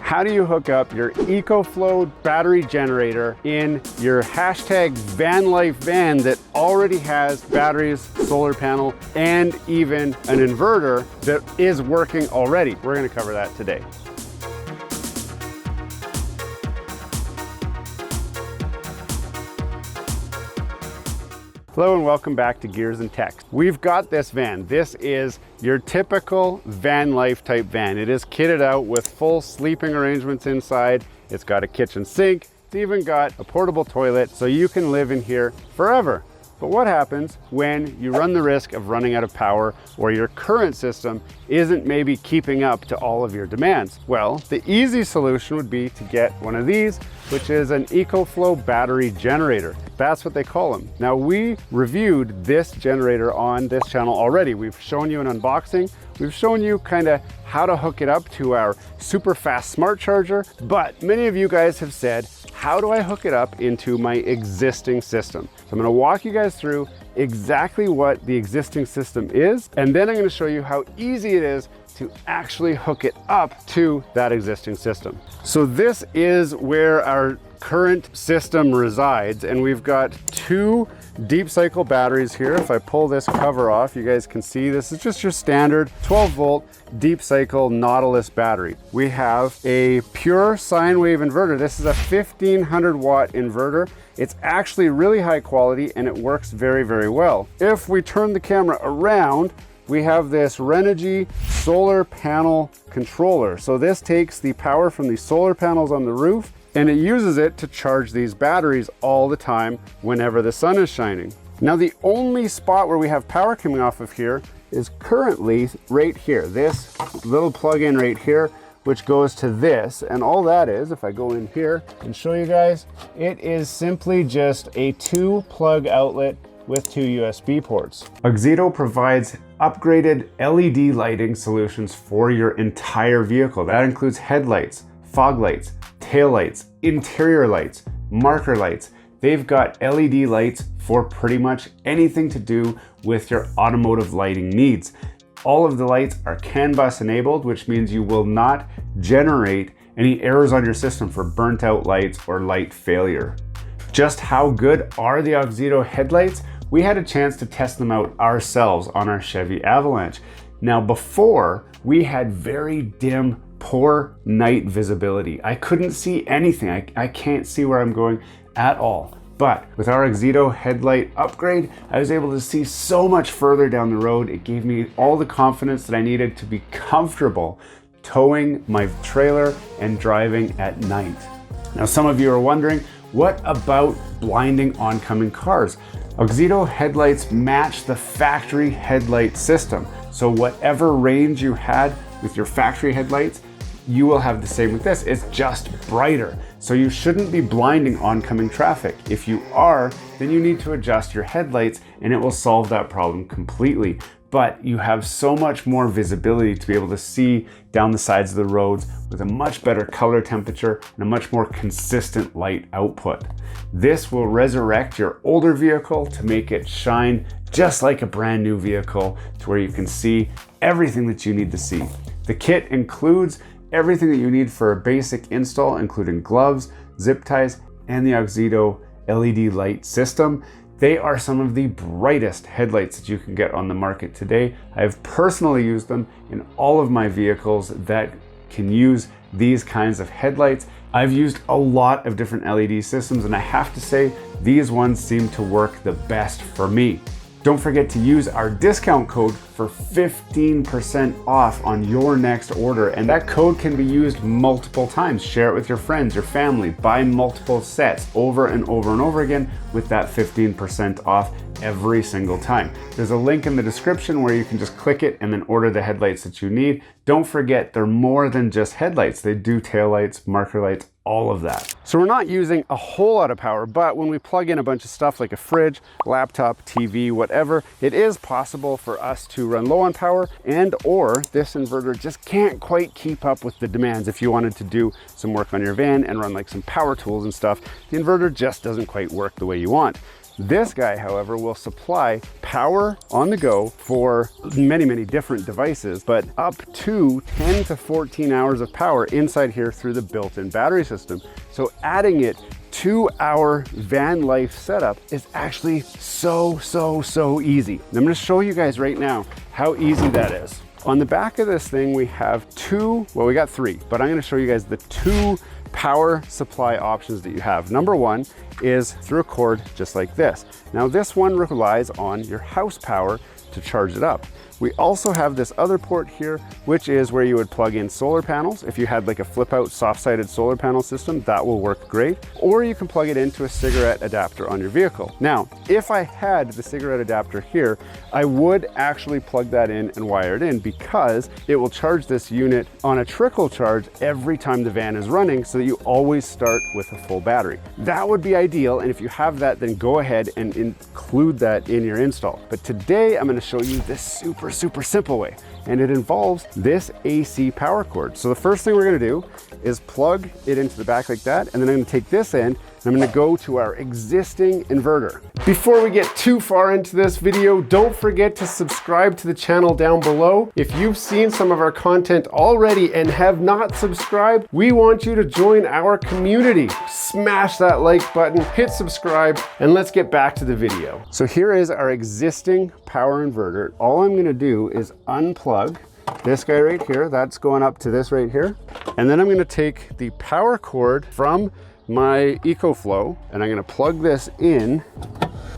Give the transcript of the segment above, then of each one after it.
How do you hook up your Ecoflow battery generator in your hashtag van life van that already has batteries, solar panel, and even an inverter that is working already? We're going to cover that today. Hello and welcome back to Gears and Tech. We've got this van. This is your typical van life type van. It is kitted out with full sleeping arrangements inside. It's got a kitchen sink. It's even got a portable toilet, so you can live in here forever. But what happens when you run the risk of running out of power or your current system isn't maybe keeping up to all of your demands? Well, the easy solution would be to get one of these, which is an Ecoflow battery generator. That's what they call them. Now, we reviewed this generator on this channel already. We've shown you an unboxing. We've shown you kind of how to hook it up to our super fast smart charger. But many of you guys have said, how do I hook it up into my existing system? So I'm going to walk you guys through exactly what the existing system is, and then I'm going to show you how easy it is to actually hook it up to that existing system. So this is where our current system resides, and we've got two deep cycle batteries here. If I pull this cover off, you guys can see this is just your standard 12 volt deep cycle Nautilus battery. We have a pure sine wave inverter. This is a 1500 watt inverter. It's actually really high quality and it works very, very well. If we turn the camera around, we have this Renogy solar panel controller. So this takes the power from the solar panels on the roof and it uses it to charge these batteries all the time whenever the sun is shining. Now, the only spot where we have power coming off of here is currently right here, this little plug-in right here, which goes to this. And all that is, if I go in here and show you guys, it is simply just a 2-plug outlet with 2 USB ports. Auxito provides upgraded LED lighting solutions for your entire vehicle. That includes headlights, fog lights, tail lights, interior lights, marker lights. They've got LED lights for pretty much anything to do with your automotive lighting needs. All of the lights are CAN bus enabled, which means you will not generate any errors on your system for burnt out lights or light failure. Just how good are the Auxito headlights? We had a chance to test them out ourselves on our Chevy Avalanche. Now, before, we had very dim, poor night visibility. I couldn't see anything. I can't see where I'm going at all. But with our Auxito headlight upgrade, I was able to see so much further down the road. It gave me all the confidence that I needed to be comfortable towing my trailer and driving at night. Now, some of you are wondering, what about blinding oncoming cars? Auxito headlights match the factory headlight system. So whatever range you had with your factory headlights, you will have the same with this. It's just brighter. So you shouldn't be blinding oncoming traffic. If you are, then you need to adjust your headlights and it will solve that problem completely. But you have so much more visibility to be able to see down the sides of the roads with a much better color temperature and a much more consistent light output. This will resurrect your older vehicle to make it shine just like a brand new vehicle, to where you can see everything that you need to see. The kit includes everything that you need for a basic install, including gloves, zip ties, and the Auxito LED light system. They are some of the brightest headlights that you can get on the market today. I have personally used them in all of my vehicles that can use these kinds of headlights. I've used a lot of different LED systems, and I have to say, these ones seem to work the best for me. Don't forget to use our discount code for 15% off on your next order. And that code can be used multiple times. Share it with your friends, your family, buy multiple sets over and over and over again with that 15% off every single time. There's a link in the description where you can just click it and then order the headlights that you need. Don't forget, they're more than just headlights. They do taillights, marker lights, all of that. So we're not using a whole lot of power, but when we plug in a bunch of stuff like a fridge, laptop, TV, whatever, it is possible for us to run low on power, and or this inverter just can't quite keep up with the demands. If you wanted to do some work on your van and run like some power tools and stuff, the inverter just doesn't quite work the way you want. This guy, however, will supply power on the go for many different devices, but up to 10 to 14 hours of power inside here through the built-in battery system. So adding it to our van life setup is actually so easy. I'm gonna show you guys right now how easy that is. On the back of this thing, we have we got three, but I'm gonna show you guys the two power supply options that you have. Number one is through a cord just like this. Now this one relies on your house power to charge it up. We also have this other port here, which is where you would plug in solar panels. If you had like a flip out soft-sided solar panel system, that will work great. Or you can plug it into a cigarette adapter on your vehicle. Now, if I had the cigarette adapter here, I would actually plug that in and wire it in, because it will charge this unit on a trickle charge every time the van is running, so that you always start with a full battery. That would be ideal, and if you have that, then go ahead and include that in your install. But today I'm going to show you this super simple way, and it involves this AC power cord. So the first thing we're going to do is plug it into the back like that, and then I'm going to take this end and I'm going to go to our existing inverter. Before we get too far into this video, don't forget to subscribe to the channel down below. If you've seen some of our content already and have not subscribed, we want you to join our community. Smash that like button, hit subscribe, and let's get back to the video. So here is our existing power inverter. All I'm going to do is unplug this guy right here. That's going up to this right here. And then I'm going to take the power cord from my Ecoflow, and I'm going to plug this in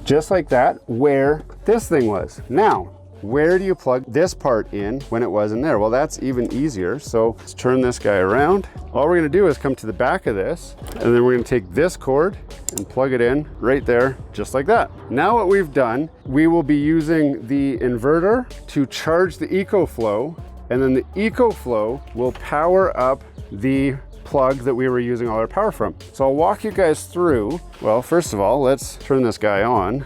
just like that where this thing was. Now, where do you plug this part in when it wasn't there? Well, that's even easier. So let's turn this guy around. All we're going to do is come to the back of this, and then we're going to take this cord and plug it in right there, just like that. Now what we've done, we will be using the inverter to charge the Ecoflow, and then the Ecoflow will power up the plug that we were using all our power from. So I'll walk you guys through. Well, first of all, let's turn this guy on.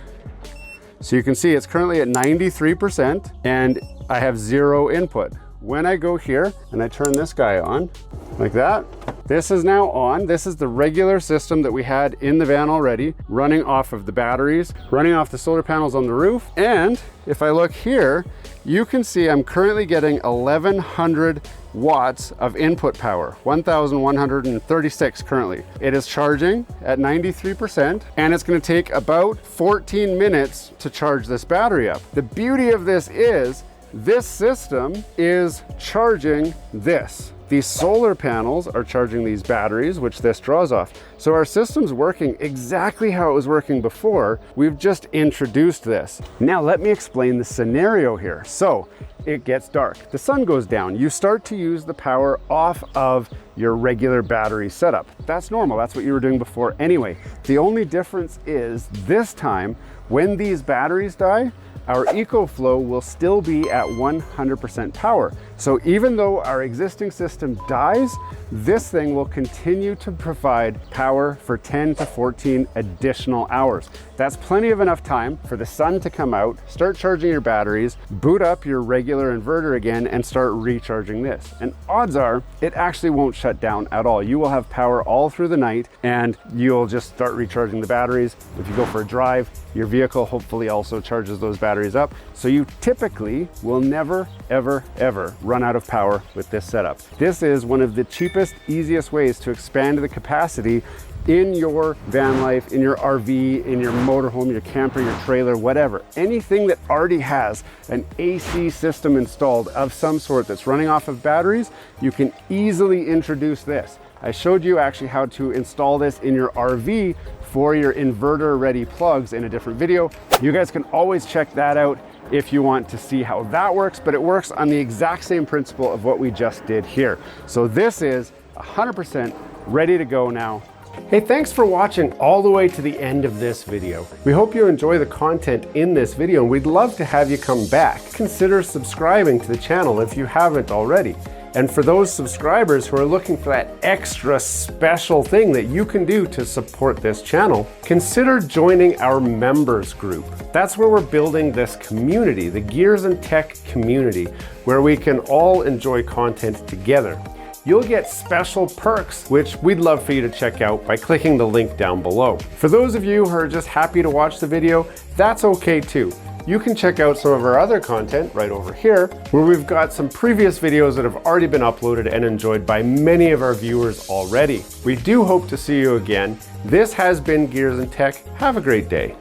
So you can see it's currently at 93% and I have 0 input. When I go here and I turn this guy on like that, this is now on. This is the regular system that we had in the van already, running off of the batteries, running off the solar panels on the roof. And if I look here, you can see I'm currently getting 1100 watts of input power, 1136 currently. It is charging at 93%, and it's going to take about 14 minutes to charge this battery up. The beauty of this is this system is charging this. These solar panels are charging these batteries, which this draws off. So our system's working exactly how it was working before. We've just introduced this. Now let me explain the scenario here. So it gets dark, the sun goes down, you start to use the power off of your regular battery setup. That's normal, that's what you were doing before anyway. The only difference is this time, when these batteries die, our Ecoflow will still be at 100% power. So even though our existing system dies, this thing will continue to provide power for 10 to 14 additional hours. That's plenty of enough time for the sun to come out, start charging your batteries, boot up your regular inverter again, and start recharging this. And odds are, it actually won't shut down at all. You will have power all through the night, and you'll just start recharging the batteries. If you go for a drive, your vehicle hopefully also charges those batteries up. So you typically will never, ever run out of power with this setup. This is one of the cheapest, easiest ways to expand the capacity in your van life, in your RV, in your motorhome, your camper, your trailer, whatever. Anything that already has an AC system installed of some sort that's running off of batteries, you can easily introduce this. I showed you actually how to install this in your RV for your inverter ready plugs in a different video. You guys can always check that out if you want to see how that works, but it works on the exact same principle of what we just did here. So this is 100% ready to go now. Hey, thanks for watching all the way to the end of this video. We hope you enjoy the content in this video, and we'd love to have you come back. Consider subscribing to the channel if you haven't already. And for those subscribers who are looking for that extra special thing that you can do to support this channel, consider joining our members group. That's where we're building this community, the Gears and Tech community, where we can all enjoy content together. you'll get special perks, which we'd love for you to check out by clicking the link down below. For those of you who are just happy to watch the video, that's okay too. You can check out some of our other content right over here, where we've got some previous videos that have already been uploaded and enjoyed by many of our viewers already. We do hope to see you again. This has been Gears and Tech. Have a great day.